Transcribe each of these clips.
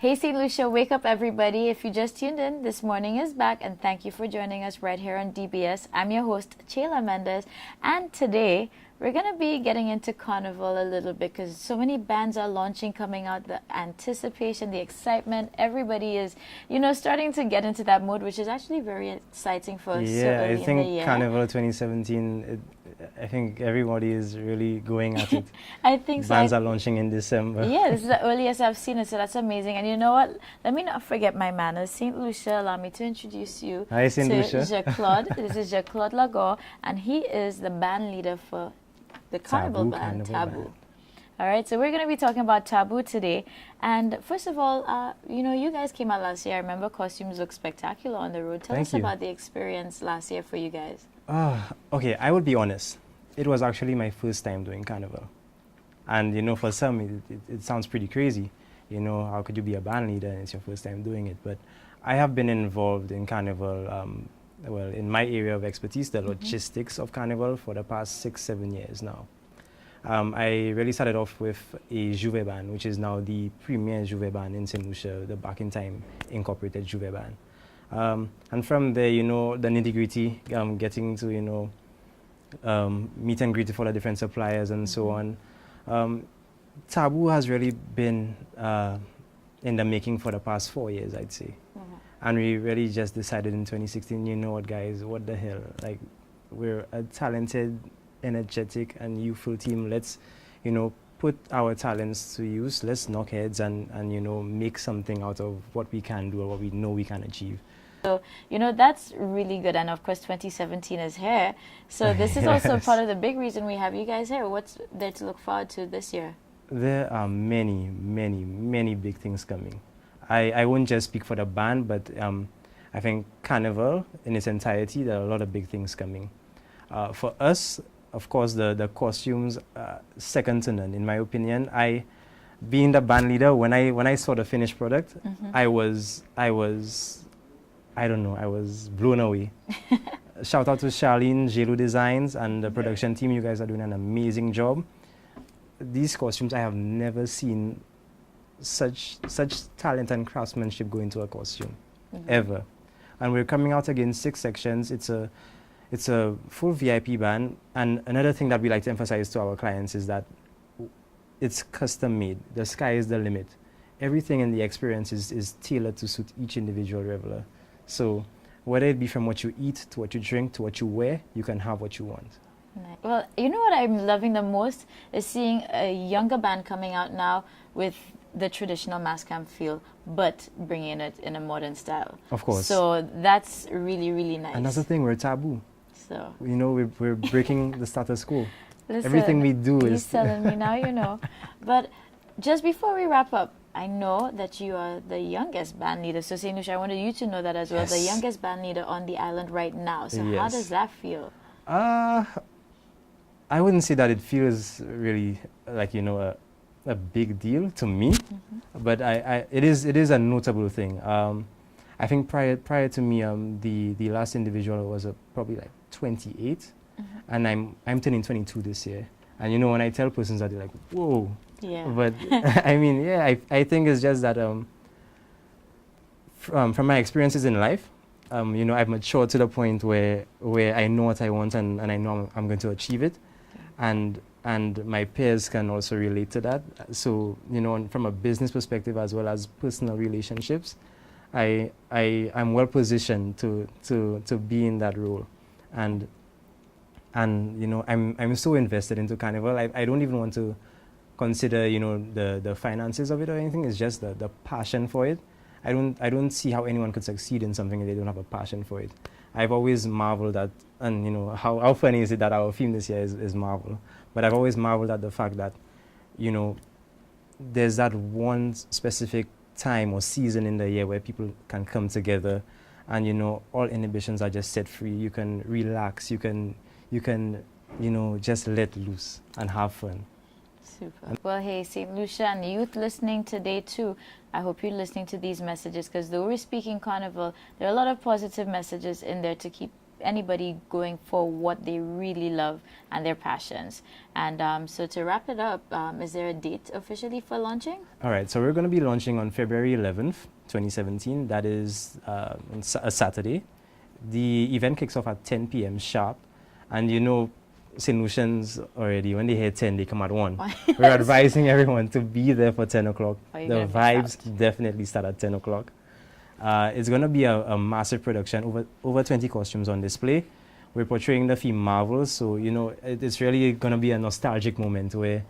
Hey, St. Lucia, wake up, everybody. If you just tuned in, This Morning is back, and thank you for joining us right here on DBS. I'm your host, Chayla Mendez, and today we're going to be getting into Carnival a little bit because so many bands are launching, coming out, the anticipation, the excitement. Everybody is, starting to get into that mode, which is actually very exciting for us so early in the year. I think Carnival 2017, I think everybody is really going at it. I think so. Bands are launching in December. Yeah, this is the earliest I've seen it, so that's amazing. And you know what? Let me not forget my manners. St. Lucia, allow me to introduce you Hi, St. Lucia. Jacques-Claude. This is Jacques-Claude Lagor, and he is the band leader for the Carnival band, Taboo. All right, so we're going to be talking about Taboo today. And first of all, you guys came out last year. I remember costumes look spectacular on the road. Tell us about the experience last year for you guys. Okay, I would be honest. It was actually my first time doing Carnival. And, for some, it sounds pretty crazy. How could you be a band leader and it's your first time doing it? But I have been involved in Carnival, in my area of expertise, the logistics of Carnival, for the past 6-7 years now. I really started off with a J'ouvert band, which is now the premier J'ouvert band in St. Lucia, the Back in Time Incorporated J'ouvert band. And from there, the nitty-gritty, getting to, meet and greet for the different suppliers and so on. Taboo has really been in the making for the past 4 years, I'd say. And we really just decided in 2016, you know what, guys, what the hell? Like, we're a talented, energetic, and youthful team. Let's, put our talents to use. Let's knock heads and make something out of what we can do or what we know we can achieve. So, that's really good. And of course, 2017 is here. So this is also part of the big reason we have you guys here. What's there to look forward to this year? There are many, many, many big things coming. I won't just speak for the band, but I think Carnival in its entirety, there are a lot of big things coming. For us, of course, the costumes, second to none, in my opinion. Being the band leader, when I saw the finished product, I was blown away. Shout out to Charlene, JLo Designs, and the production team. You guys are doing an amazing job. These costumes, I have never seen such talent and craftsmanship go into a costume, ever. And we're coming out again 6 sections. It's a full VIP band. And another thing that we like to emphasize to our clients is that it's custom made. The sky is the limit. Everything in the experience is tailored to suit each individual reveler. So whether it be from what you eat, to what you drink, to what you wear, you can have what you want. Nice. Well, you know what I'm loving the most is seeing a younger band coming out now with the traditional mass camp feel, but bringing it in a modern style. Of course. So that's really, really nice. And that's the thing, we're Taboo. So we're breaking the status quo. Listen, everything we do is... He's telling me now, But just before we wrap up, I know that you are the youngest band leader. So, St. Lucia, I wanted you to know that as well. Yes. The youngest band leader on the island right now. So how does that feel? I wouldn't say that it feels really like, a big deal to me. But it is a notable thing. I think prior to me, the last individual was probably like 28. And I'm turning 22 this year. And when I tell persons that, they're like, whoa. Yeah. But I mean, I think it's just that from my experiences in life, I've matured to the point where I know what I want and I know I'm going to achieve it. And my peers can also relate to that. So, from a business perspective as well as personal relationships, I'm well positioned to be in that role. And I'm so invested into Carnival. I don't even want to consider the finances of it or anything. It's just the passion for it. I don't see how anyone could succeed in something if they don't have a passion for it. I've always marveled at, and how funny is it that our theme this year is Marvel, but I've always marveled at the fact that there's that one specific time or season in the year where people can come together and all inhibitions are just set free. You can relax, you can just let loose and have fun. Super. Well, hey, St. Lucia and youth listening today too, I hope you're listening to these messages because though we're speaking Carnival, there are a lot of positive messages in there to keep anybody going for what they really love and their passions. And so to wrap it up, is there a date officially for launching? All right, so we're going to be launching on February 11th, 2017. That is a Saturday. The event kicks off at 10 p.m. sharp. And you know, St. Lucians already, when they hit 10, they come at 1. We're advising everyone to be there for 10 o'clock. The vibes definitely start at 10 o'clock. It's going to be a massive production, over 20 costumes on display. We're portraying the theme Marvel, so you know it's really going to be a nostalgic moment where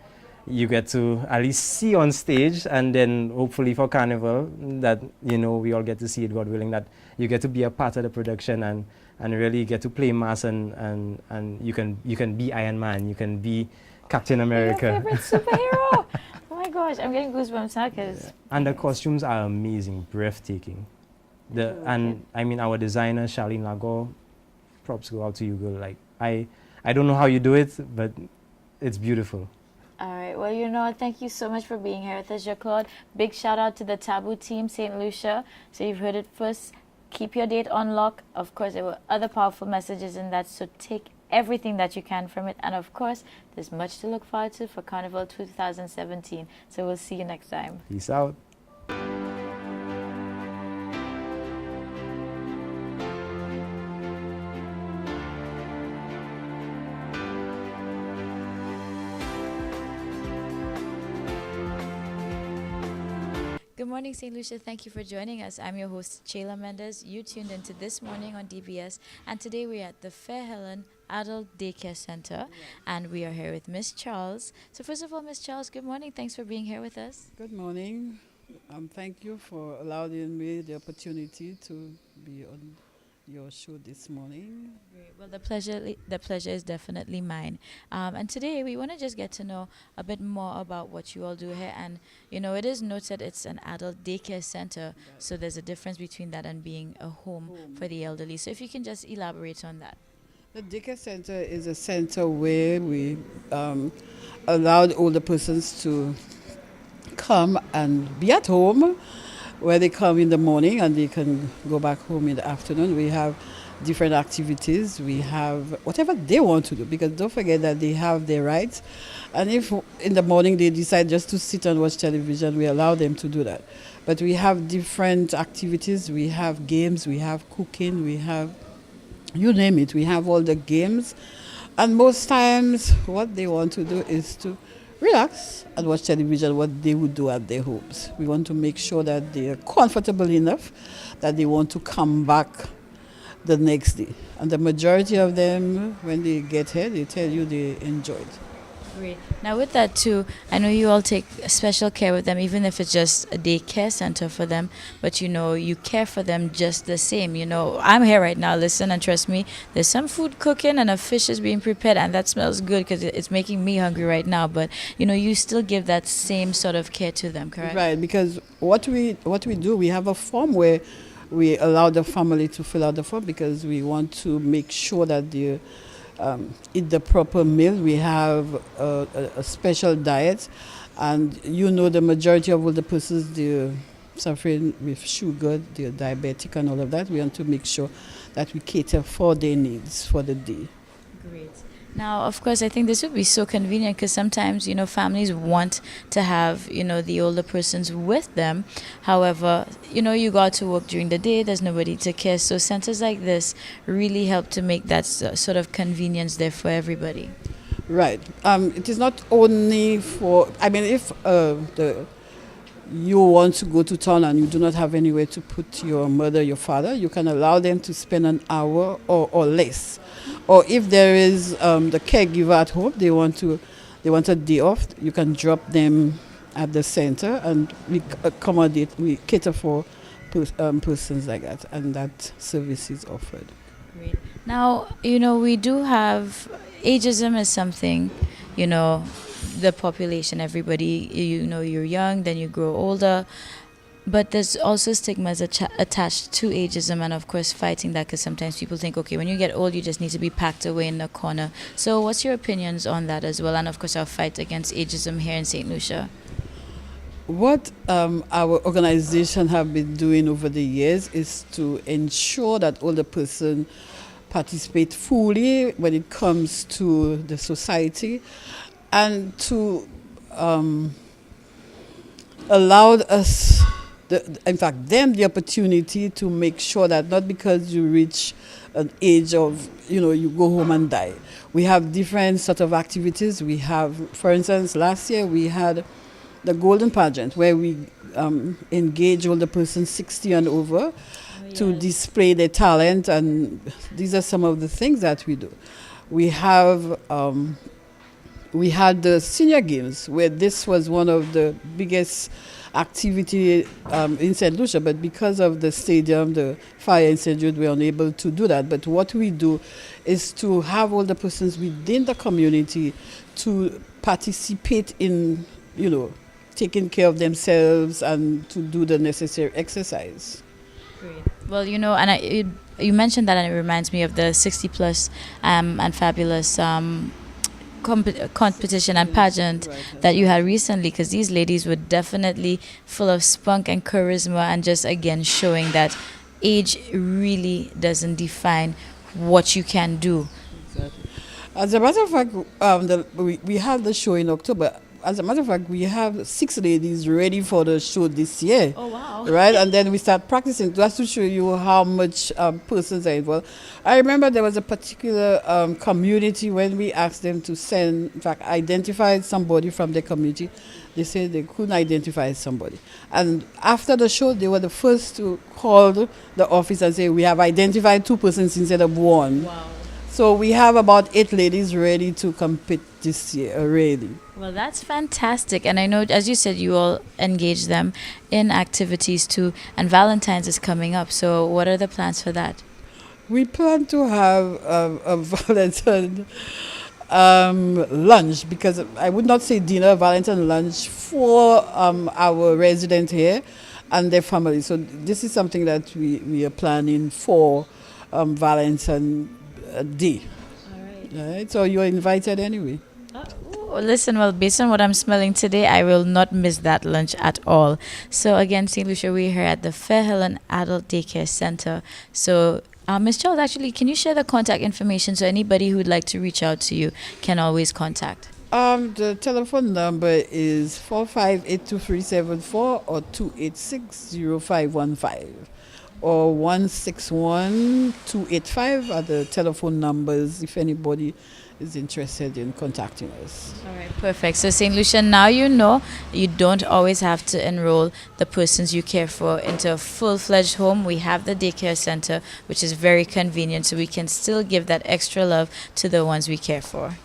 you get to at least see on stage, and then hopefully for Carnival that you know we all get to see it, God willing, that you get to be a part of the production and really get to play mass, and you can be Iron Man, you can be Captain America. Your favorite superhero. Oh my gosh, I'm getting goosebumps now because. And the costumes are amazing, breathtaking. I mean, our designer Charlene Lagor, props go out to you, girl. Like I don't know how you do it, but it's beautiful. All right. Well, you know, thank you so much for being here with us, Jean-Claude. Big shout out to the Taboo team, St. Lucia. So you've heard it first. Keep your date on lock. Of course, there were other powerful messages in that, so take everything that you can from it. And of course, there's much to look forward to for Carnival 2017. So we'll see you next time. Peace out. Good morning, St. Lucia. Thank you for joining us. I'm your host, Chayla Mendez. You tuned into This Morning on DBS, and today we're at the Fair Helen Adult Daycare Center, and we are here with Miss Charles. So first of all, Miss Charles, good morning. Thanks for being here with us. Good morning. Thank you for allowing me the opportunity to be on your show this morning. Great. Well, the pleasure is definitely mine. And today we want to just get to know a bit more about what you all do here. And you know, it is noted it's an adult daycare center, so there's a difference between that and being a home for the elderly. So if you can just elaborate on that. The daycare center is a center where we allow older persons to come and be at home, where they come in the morning and they can go back home in the afternoon. We have different activities. We have whatever they want to do, because don't forget that they have their rights. And if in the morning they decide just to sit and watch television, we allow them to do that. But we have different activities. We have games, we have cooking, we have, you name it, we have all the games. And most times what they want to do is to relax and watch television, what they would do at their homes. We want to make sure that they are comfortable enough that they want to come back the next day. And the majority of them, when they get here, they tell you they enjoyed. Great. Now with that too, I know you all take special care with them, even if it's just a daycare center for them, but you know, you care for them just the same. You know, I'm here right now, listen, and trust me, there's some food cooking and a fish is being prepared, and that smells good because it's making me hungry right now, but you know, you still give that same sort of care to them, correct? Right, because what we do, we have a form where we allow the family to fill out the form, because we want to make sure that they eat the proper meal. We have a special diet, and you know, the majority of all the persons, they're suffering with sugar, they're diabetic and all of that. We want to make sure that we cater for their needs for the day. Great. Now, of course, I think this would be so convenient because sometimes, you know, families want to have, you know, the older persons with them. However, you know, you go out to work during the day, there's nobody to care. So centers like this really help to make that sort of convenience there for everybody. Right. It is not only for, I mean, if you want to go to town and you do not have anywhere to put your mother, your father, you can allow them to spend an hour or less. Or if there is the caregiver at home, they want a day off, you can drop them at the center, and we accommodate, we cater for persons like that, and that service is offered. Great. Now, you know, we do have ageism is something, you know, the population, everybody, you know, you're young, then you grow older. But there's also stigmas attached to ageism, and of course fighting that, because sometimes people think, okay, when you get old, you just need to be packed away in a corner. So what's your opinions on that as well, and of course our fight against ageism here in St. Lucia? What our organization have been doing over the years is to ensure that older person participate fully when it comes to the society, and to allow us, in fact, them the opportunity to make sure that not because you reach an age of, you go home and die. We have different sort of activities. We have, for instance, last year we had the Golden Pageant, where we engage older persons 60 and over to display their talent, and these are some of the things that we do. We have we had the Senior Games, where this was one of the biggest activity in St. Lucia, but because of the stadium, the fire in St. Jude, we're unable to do that. But what we do is to have all the persons within the community to participate in, taking care of themselves and to do the necessary exercise. Great. Well, and you mentioned that, and it reminds me of the 60 plus and fabulous competition and pageant that you had recently, because these ladies were definitely full of spunk and charisma, and just again showing that age really doesn't define what you can do. Exactly. As a matter of fact, we had the show in October. As a matter of fact, we have 6 ladies ready for the show this year. Oh, wow. Right? And then we start practicing just to show you how much persons are involved. I remember there was a particular community when we asked them to identify somebody from their community. They said they couldn't identify somebody. And after the show, they were the first to call the office and say, we have identified 2 persons instead of 1. Wow. So we have about 8 ladies ready to compete this year already. Well, that's fantastic. And I know, as you said, you all engage them in activities too. And Valentine's is coming up. So what are the plans for that? We plan to have a Valentine lunch, because I would not say dinner, Valentine lunch for our residents here and their family. So this is something that we are planning for Valentine Day. All right. So you're invited anyway. Oh, listen, well, based on what I'm smelling today, I will not miss that lunch at all. So again, St. Lucia, we're here at the Fair Helen Adult Daycare Center. So Ms. Charles, actually, can you share the contact information so anybody who would like to reach out to you can always contact? The telephone number is 458234 or 2860515. Or 161-285 are the telephone numbers if anybody is interested in contacting us. All right, perfect. So St. Lucia, now you know you don't always have to enroll the persons you care for into a full-fledged home. We have the daycare center, which is very convenient, so we can still give that extra love to the ones we care for.